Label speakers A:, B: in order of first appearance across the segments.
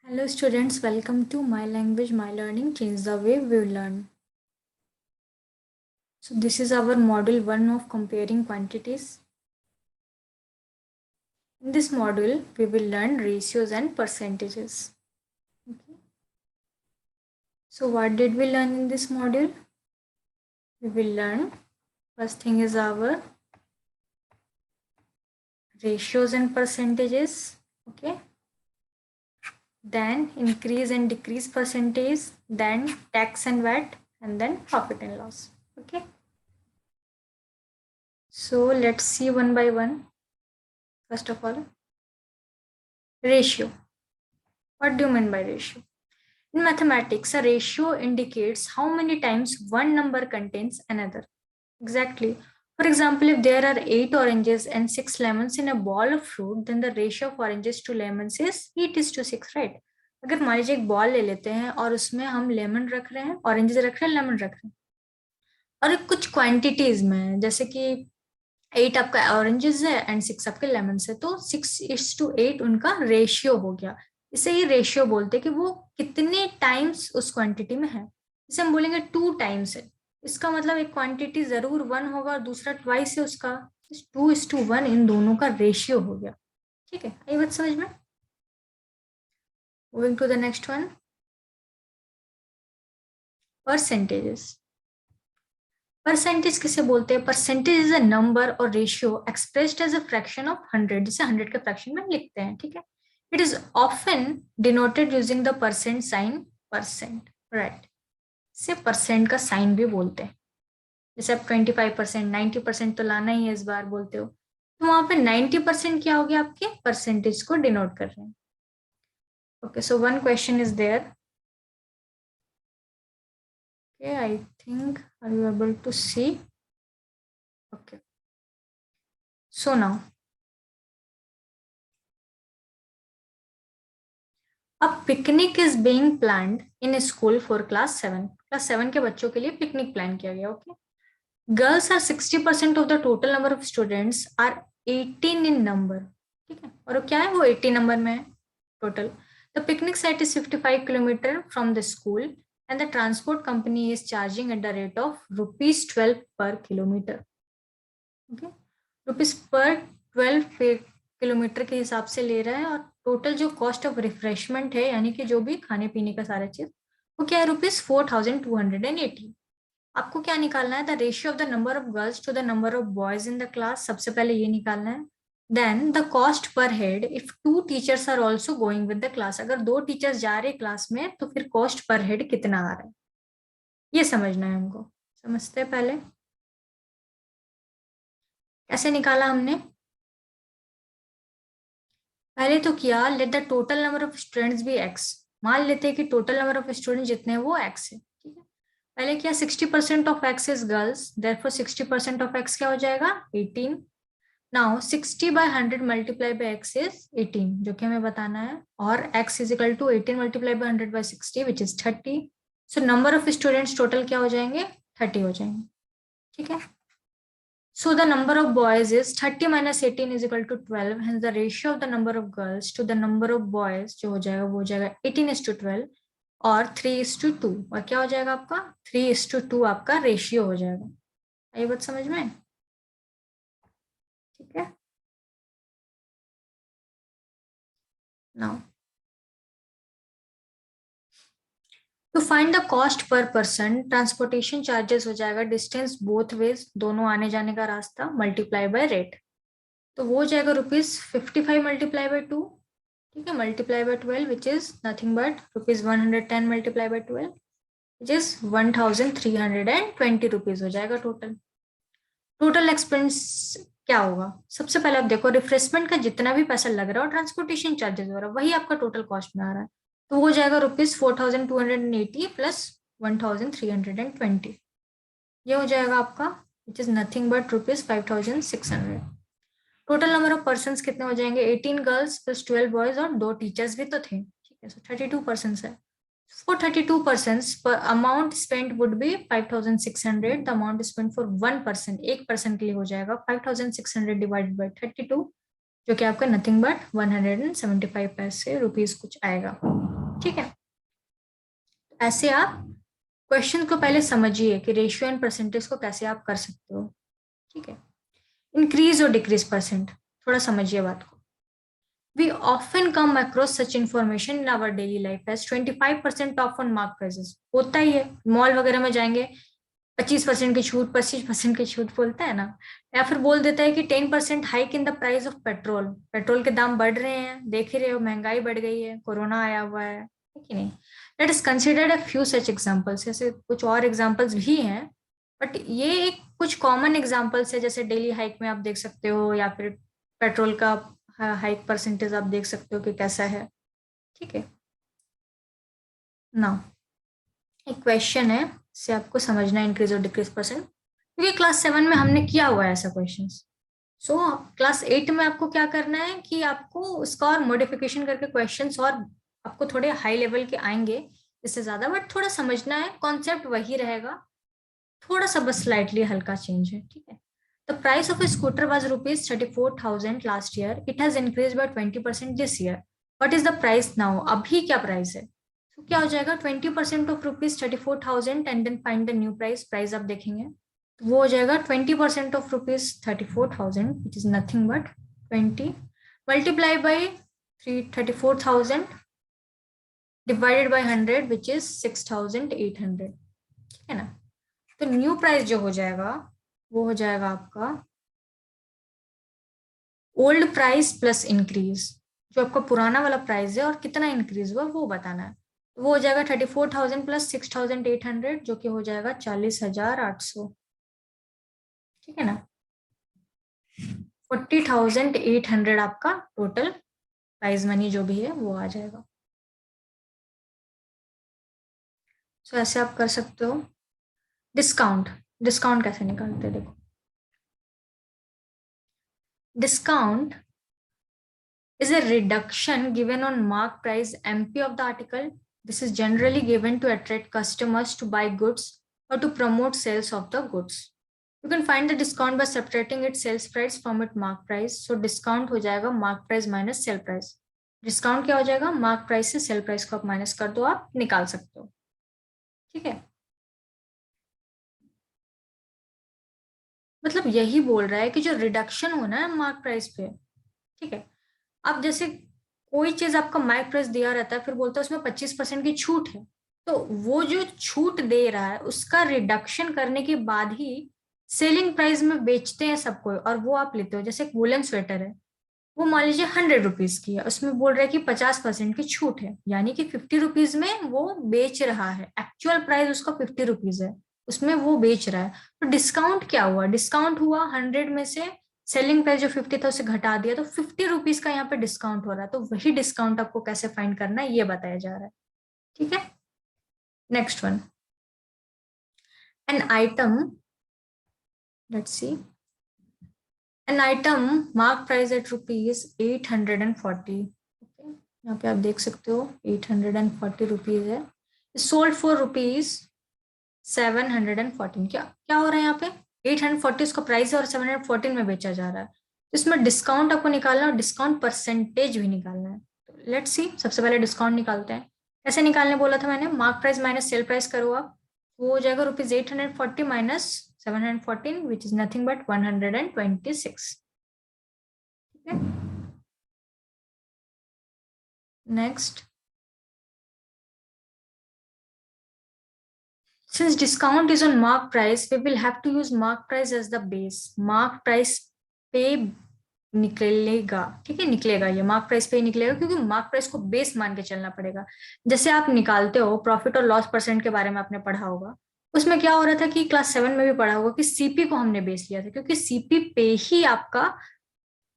A: Hello students, welcome to My Language, My Learning, Change the Way We Learn. So this is our module 1 of comparing quantities. In this module, we will learn ratios and percentages. Okay. So what did we learn in this module? We will learn, first thing is our ratios and percentages. Okay. Then increase and decrease percentage, then tax and VAT, and then profit and loss. Okay. So let's see one by one. First of all, ratio. What do you mean by ratio? In mathematics, a ratio indicates how many times one number contains another. Exactly. For example, if there are 8 oranges and 6 lemons in a ball of fruit, then the ratio of oranges to lemons is 8:6, right? अगर मान लीजिए एक ball ले लेते हैं और उसमें हम लेमन रख रहे हैं, ऑरेंजेस रख रहे हैं, लेमन रख रहे हैं, और कुछ क्वांटिटीज में, जैसे कि 8 आपका ऑरेंजेस है एंड 6 आपके लेमन्स है, तो 6:8 उनका रेशियो हो गया। इसे ये रेशियो बोलते हैं कि वो कितने टाइम्स उस क्वांटिटी में है। इसे हम बोलेंगे 2 टाइम्स है। इसका मतलब एक क्वांटिटी जरूर 1 होगा और दूसरा ट्वाइस है उसका, 2:1 इन दोनों का रेशियो हो गया। ठीक है, ये बात समझ में। Moving to the next one, percentages. Percentage किसे बोलते हैं? Percentage is a number or ratio expressed as a fraction of 100, जिसे 100 के फ्रैक्शन में लिखते हैं। ठीक है, it is often denoted using the percent sign, percent, right. इसे परसेंट का साइन भी बोलते हैं। जैसे आप 25%, 90% तो लाना ही है इस बार बोलते हो, तो वहां पे 90% क्या हो गया? आपके परसेंटेज को डिनोट कर रहे हैं। Okay, so one question is there. Okay, I think, are you able to see? Okay. So now, a picnic is being planned in a school for class 7. Class 7 के बच्चों के लिए पिकनिक प्लान किया गया। Okay, girls are 60% of the total number of students are 18 in number. ठीक है, और क्या है? वो 80 नंबर में है total. The picnic site is 55 kilometre from the school and the transport company is charging at the rate of ₹12 पर kilometre. Okay, rupees per 12 kilometre के हिसाब से ले रहा है, और टोटल जो कॉस्ट ऑफ रिफ्रेशमेंट है, यानी कि जो भी खाने पीने का सारा चीज, वो क्या है? ₹4280। आपको क्या निकालना है? The ratio of the number of girls to the number of boys in the class, सबसे पहले ये निकालना है। Then the cost per head if 2 teachers are also going with the class, अगर 2 टीचर्स जा रहे क्लास में तो फिर कॉस्ट पर हेड कितना आ रहा है, ये समझना है हमको। समझते हैं पहले कैसे निकाला हमने। पहले तो किया, let the total number of students be x. मान लेते हैं कि टोटल नंबर ऑफ स्टूडेंट जितने हैं वो एक्स है। ठीक है, पहले क्या, 60% of x is girls, therefore 60% of x क्या हो जाएगा? 18। Now 60 by 100 multiply by x is 18, जो कि हमें बताना है, और x is equal to 18 multiply by 100 by 60 which is 30। So number of students total क्या हो जाएंगे? 30 हो जाएंगे। ठीक है, so the number of boys is 30 minus 18 is equal to 12, hence the ratio of the number of girls to the number of boys जो हो जाएगा वो हो जाएगा 18:12 और 3:2, और क्या हो जाएगा आपका? 3:2 आपका रेशियो हो जाएगा। ये बात समझ में? ठीक है, now to find the cost per person, transportation charges हो जाएगा डिस्टेंस बोथ वेज, दोनों आने जाने का रास्ता, मल्टीप्लाई बाय रेट, तो वो हो जाएगा ₹55 मल्टीप्लाई बाय 2। ठीक है, multiply by 12 which is nothing but ₹110 multiply by 12 which is 1320 rupees हो जाएगा टोटल। टोटल एक्सपेंस क्या होगा? सबसे पहले आप देखो, रिफ्रेशमेंट का जितना भी पैसा लग रहा है और ट्रांसपोर्टेशन चार्जेस हो रहा है, वही आपका टोटल कॉस्ट में आ रहा है, तो वो हो जाएगा ₹4280 प्लस 1320, ये हो जाएगा आपका, विच is nothing but ₹5600। Total number of person कितने हो जाएंगे? 18 गर्ल्स प्लस 12 बॉयज, और 2 टीचर्स भी तो थे। ठीक है, सो 32 पर्सन है। For 32 persons, per amount spent would be 5600. The amount spent for one person, एक person के लिए हो जाएगा 5600 divided by 32, जो कि आपका नथिंग बट 175 पैसे रुपीज कुछ आएगा। ठीक है, ऐसे आप क्वेश्चन को पहले समझिए कि रेशियो एंड परसेंटेज को कैसे आप कर सकते हो। ठीक है, इंक्रीज और डिक्रीज परसेंट, थोड़ा समझिए बात को। We often come across such information in our daily life as 25% off on mark prices. होता ही है, मॉल वगैरह में जाएंगे 25% की छूट, 25% की छूट बोलता है ना, या फिर बोल देता है कि 10% hike in the price of petrol, petrol के दाम बढ़ रहे हैं, देख ही रहे हो महंगाई बढ़ गई है, कोरोना आया हुआ है कि नहीं। Let us consider a few such examples, ऐसे कुछ और एग्जांपल्स भी हैं, बट ये एक कुछ कॉमन एग्जांपल्स है, जैसे डेली हाइक में आप देख सकते हो, या फिर पेट्रोल का हाइक परसेंटेज आप देख सकते हो कि कैसा है। ठीक है, नाउ एक क्वेश्चन है, इससे आपको समझना है इंक्रीज और डिक्रीज परसेंट, क्योंकि क्लास 7 में हमने किया हुआ है ऐसा क्वेश्चन। सो क्लास 8 में आपको क्या करना है कि आपको उसका और मॉडिफिकेशन करके क्वेश्चंस और आपको थोड़े हाई लेवल के आएंगे इससे ज्यादा, बट थोड़ा समझना है, कॉन्सेप्ट वही रहेगा, थोड़ा सा बस स्लाइटली हल्का चेंज है। ठीक है, the price of a scooter was ₹34,000 last year, it has increase by 20% this year, what is the price now, अभी क्या प्राइस है। तो क्या हो जाएगा, 20% of ₹34,000 and then find the new price, price आप देखेंगे तो वो हो जाएगा 20% of ₹34,000 which is nothing but 20 multiply by 34,000 divided by 100 which is 6,800। ठीक है ना, तो न्यू प्राइस जो हो जाएगा वो हो जाएगा आपका ओल्ड प्राइस प्लस इंक्रीज, जो आपका पुराना वाला प्राइस है और कितना इंक्रीज हुआ वो बताना है। तो वो हो जाएगा 34,000 प्लस 6,800, जो कि हो जाएगा 40,800। ठीक है ना, 40,800 आपका टोटल प्राइज मनी जो भी है वो आ जाएगा। सो ऐसे आप कर सकते हो। डिस्काउंट, डिस्काउंट कैसे निकालते हैं देखो। Discount is a reduction given on mark price MP of the article. This is generally given to attract customers to buy goods or to promote sales of the goods. You can find the discount by subtracting its sales price from its mark price. So discount हो जाएगा mark price minus sell price. Discount क्या हो जाएगा, mark price से sale price को आप minus कर दो, आप निकाल सकते हो। ठीक है, मतलब यही बोल रहा है कि जो रिडक्शन होना है मार्क प्राइस पे। ठीक है, अब जैसे कोई चीज आपका मार्क प्राइस दिया रहता है, फिर बोलता है उसमें 25% की छूट है, तो वो जो छूट दे रहा है उसका रिडक्शन करने के बाद ही सेलिंग प्राइस में बेचते हैं सबको, और वो आप लेते हो। जैसे एक वुलन स्वेटर है, वो मान लीजिए 100 रुपीज की है, उसमें बोल रहा है कि 50% की छूट है, यानी कि 50 रुपीज में वो बेच रहा है, एक्चुअल प्राइस उसका 50 रुपीज है, उसमें वो बेच रहा है। तो डिस्काउंट क्या हुआ, डिस्काउंट हुआ 100 में से सेलिंग प्राइस जो 50 था उसे घटा दिया, तो 50 रुपीज का यहाँ पे डिस्काउंट हो रहा है। तो वही डिस्काउंट आपको कैसे फाइंड करना है ये बताया जा रहा है। ठीक है, next one, an item, let's see, an item mark price at ₹840। यहाँ पे आप देख सकते हो 840 रुपीज है, सोल्ड फॉर ₹714। क्या क्या हो रहा है यहाँ पे, 840 उसका प्राइस है और 714 में बेचा जा रहा है, तो इसमें डिस्काउंट आपको निकालना है और डिस्काउंट परसेंटेज भी निकालना है। तो लेट्स सी, सबसे पहले डिस्काउंट निकालते हैं। कैसे निकालने बोला था मैंने, mark price minus sale price करो आप, वो हो जाएगा ₹840 minus 714 which is nothing but 126। ठीक है, next, since discount is on mark price, we will have to use mark price as the base. mark price पे निकलेगा, ठीक है, निकलेगा, ये मार्क प्राइस पे ही निकलेगा, क्योंकि मार्क प्राइस को बेस मान के चलना पड़ेगा। जैसे आप निकालते हो प्रॉफिट और लॉस परसेंट के बारे में आपने पढ़ा होगा, उसमें क्या हो रहा था कि क्लास 7 में भी पढ़ा होगा कि सीपी को हमने बेस लिया था, क्योंकि सीपी पे ही आपका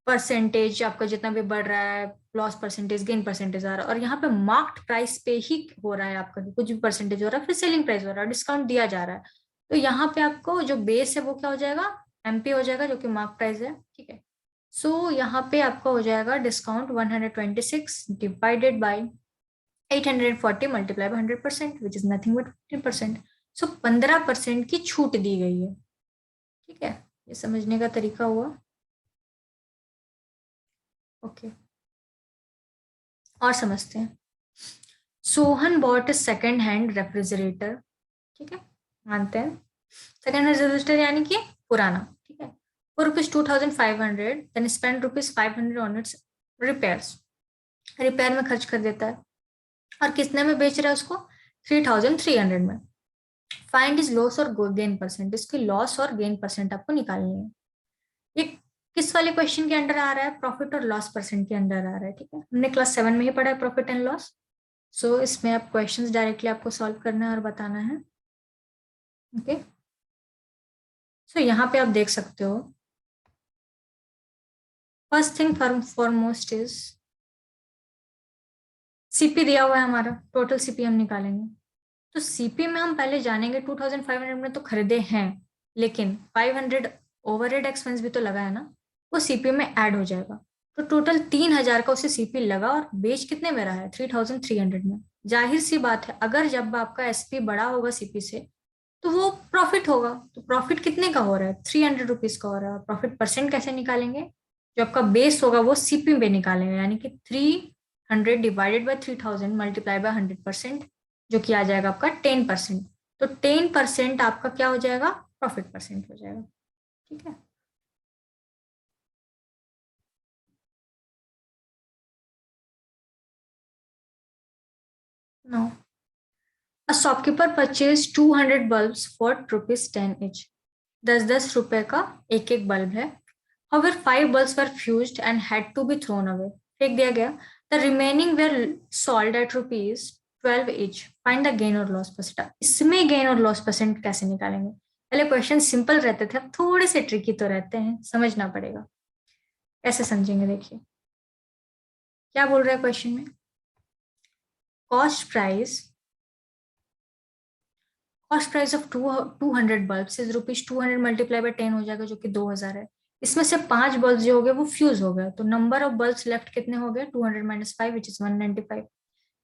A: परसेंटेज आपका जितना भी बढ़ रहा है, लॉस परसेंटेज गेन परसेंटेज आ रहा है, और यहाँ पे मार्क्ड प्राइस पे ही हो रहा है आपका, कुछ भी परसेंटेज हो रहा है, फिर सेलिंग प्राइस हो रहा है, डिस्काउंट दिया जा रहा है। तो यहाँ पे आपको जो बेस है वो क्या हो जाएगा, एमपी हो जाएगा, जो कि मार्क प्राइस है। ठीक है, सो यहाँ पे आपका हो जाएगा discount 126 divided by 840 multiply by 100% which is nothing but 15%। सो 15% की छूट दी गई है। ठीक है, ये समझने का तरीका हुआ। ओके, और समझते हैं। सोहन बॉट ए सेकेंड हैंड रेफ्रिजरेटर, ठीक है, मानते हैं सेकेंड हैंड रेफ्रिजरेटर यानी कि पुराना, ठीक है, for ₹2,500, then spend ₹500 on its repairs, repair में खर्च कर देता है, और कितने में बेच रहा है उसको? 3,300 में। फाइंड इज लॉस और गेन परसेंट, इसकी लॉस और गेन परसेंट आपको निकालनी है। ये किस वाले क्वेश्चन के अंडर आ रहा है? प्रॉफिट और लॉस परसेंट के अंडर आ रहा है, ठीक है, हमने क्लास 7 में ही पढ़ा है प्रॉफिट एंड लॉस। सो इसमें आप क्वेश्चंस डायरेक्टली आपको सॉल्व करना है और बताना है। ओके, सो यहाँ पे आप देख सकते हो, first thing foremost is CP दिया हुआ है हमारा, टोटल सीपी हम निकालेंगे। तो सीपी में हम पहले जानेंगे 2,500 में तो खरीदे हैं, लेकिन 500 ओवरहेड एक्सपेंस भी तो लगा है ना, वो सीपी में ऐड हो जाएगा। तो टोटल 3,000 का उसे सीपी लगा और बेच कितने में रहा है? 3,300 में। जाहिर सी बात है, अगर जब आपका एसपी बड़ा होगा सीपी से तो वो प्रॉफिट होगा। तो प्रॉफिट कितने का हो रहा है? 300 रुपीज का हो रहा है। प्रॉफिट परसेंट कैसे निकालेंगे? जो आपका बेस होगा वो सीपी में निकालेंगे, यानी कि 300 डिवाइडेड बाई 3,000 मल्टीप्लाई बाय 100%, जो कि आ जाएगा आपका 10%। तो 10% आपका क्या हो जाएगा? प्रॉफिट परसेंट हो जाएगा, ठीक है। No, a shopkeeper purchase 200 bulbs for ₹10 each। 10-10 रुपए का एक एक बल्ब है। However, 5 bulbs were fused and had to be thrown away। फेंक दिया गया। The remaining were sold at ₹12 each। Find the gain or loss percent। इसमें gain और loss percent कैसे निकालेंगे? पहले क्वेश्चन सिंपल रहते थे, अब थोड़े से ट्रिकी तो रहते हैं, समझना पड़ेगा। कैसे समझेंगे? देखिए क्या बोल रहा है क्वेश्चन में। Cost price of 200 bulbs is ₹200 multiply by 10 हो जाएगा, जो कि 2,000 है। इसमें से 5 बल्ब जो हो गए वो फ्यूज हो गए, तो नंबर ऑफ बल्ब्स लेफ्ट कितने हो गए? 200 minus 5 which is 195।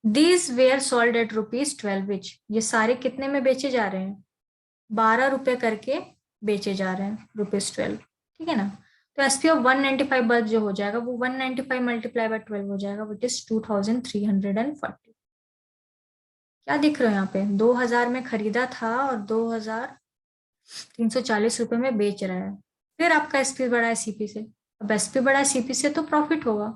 A: These where sold at ₹12 विच। ये सारे कितने में बेचे जा रहे हैं? 12 रुपए करके बेचे जा रहे हैं, ₹12, ठीक है ना। तो एसपी ऑफ 195 बल्ब जो हो जाएगा वो 195 मल्टीप्लाई बाय 12 हो जाएगा, विच इज 2,340। क्या दिख रहा है यहाँ पे? 2,000 में खरीदा था और 2,340 रुपए में बेच रहा है। फिर आपका एसपी बढ़ा है सीपी से। अब एसपी बढ़ा है सीपी से तो प्रॉफिट होगा।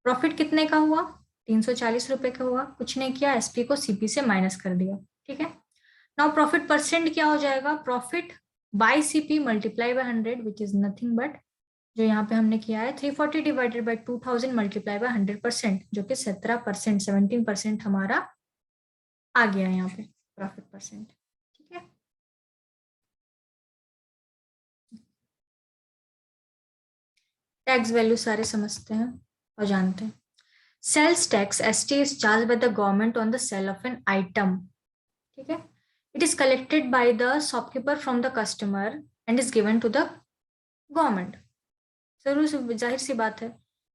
A: प्रॉफिट कितने का हुआ? 340 रुपए का हुआ। कुछ नहीं किया, एसपी को सीपी से माइनस कर दिया, ठीक है। नाउ प्रॉफिट परसेंट क्या हो जाएगा? Profit by CP multiply by 100 which is nothing but, जो यहाँ पे हमने किया है 340 डिवाइडेड बाय 2,000 मल्टीप्लाई बाय 100%, जो कि 17%, 17% हमारा आ गया यहाँ पे प्रॉफिट परसेंट, ठीक है। टैक्स वैल्यू सारे समझते हैं और जानते हैं। Sales tax ST is charge by the government on the sale of an item, ठीक है। It is collected by the shopkeeper from the customer and is given to the government. जरूर जाहिर सी बात है,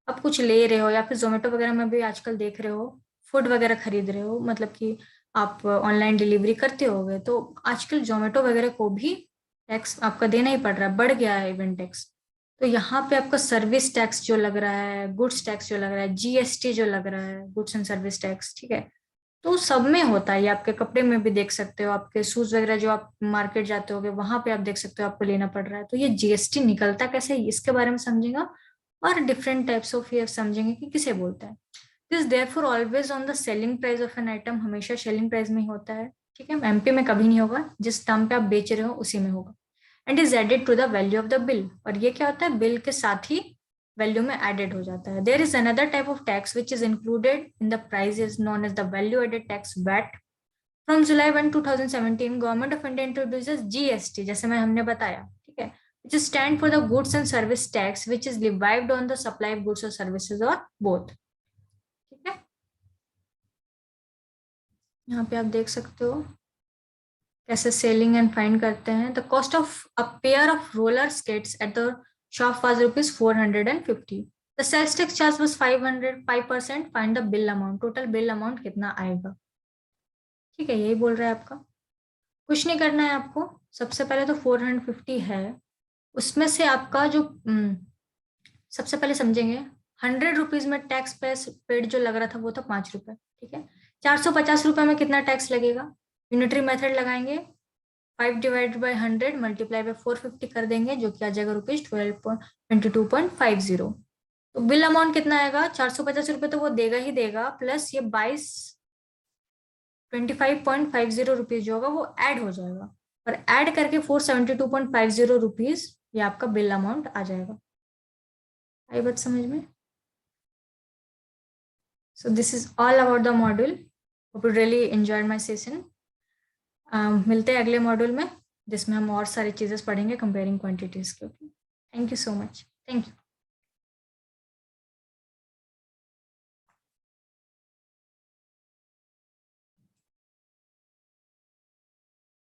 A: आप कुछ ले रहे हो या फिर जोमेटो वगैरह में भी आजकल देख रहे हो, फूड वगैरह खरीद रहे हो, मतलब कि आप ऑनलाइन डिलीवरी करते होगे, तो आजकल जोमेटो वगैरह को भी टैक्स आपका देना ही पड़ रहा है, बढ़ गया है इवन टैक्स। तो यहाँ पे आपका सर्विस टैक्स जो लग रहा है, गुड्स टैक्स जो लग रहा है, जीएसटी जो लग रहा है, गुड्स एंड सर्विस टैक्स, ठीक है। तो सब में होता है, ये आपके कपड़े में भी देख सकते हो, आपके शूज वगैरह जो आप मार्केट जाते होगे वहां पे आप देख सकते हो आपको लेना पड़ रहा है। तो ये जीएसटी निकलता कैसे है इसके बारे में समझेगा, और डिफरेंट टाइप्स ऑफ ये समझेंगे कि किसे बोलता है। This therefore always on the selling price of an item, हमेशा सेलिंग प्राइस में ही होता है, ठीक है। एमपी में कभी नहीं होगा, जिस दाम पे आप बेच रहे हो उसी में होगा। And is added to the value of the bill, और ये क्या होता है? बिल के साथ ही वैल्यू में एडेड हो जाता है। There is another type of tax which is included in the price is known as the value added tax, VAT. From July 1, 2017 government of India introduces GST, जैसे मैं हमने बताया, ठीक है, which is stand for the goods and service tax which is revived on the supply of goods or services or both, ठीक है। यहाँ पे आप देख सकते हो कैसे सेलिंग एंड फाइंड करते हैं। The cost of a pair of roller skates at the shop was ₹450। The sales tax charge was 5%। Find the bill amount, total bill amount कितना आएगा, ठीक है, यही बोल रहा है आपका। कुछ नहीं करना है आपको, सबसे पहले तो 450 है, उसमें से आपका जो सबसे पहले समझेंगे, ₹100 में टैक्स पेड जो लग रहा था वो था ₹5, ठीक है। ₹450 में कितना टैक्स लगेगा? यूनिटरी मेथड लगाएंगे, 5/100 मल्टीप्लाई बाय 450 कर देंगे, जो कि आ जाएगा ₹12.2250। तो बिल अमाउंट कितना आएगा? ₹450 तो वो देगा ही देगा, प्लस ये 2550 जो होगा वो ऐड हो जाएगा, और ऐड करके ₹472.50 ये आपका बिल अमाउंट आ जाएगा। आई बात समझ में? So this is all about the module. Hope you really enjoyed my session. मिलते हैं अगले मॉड्यूल में, जिसमें हम और सारी चीजें पढ़ेंगे कंपेयरिंग क्वांटिटीज के। Thank you so much. Thank you.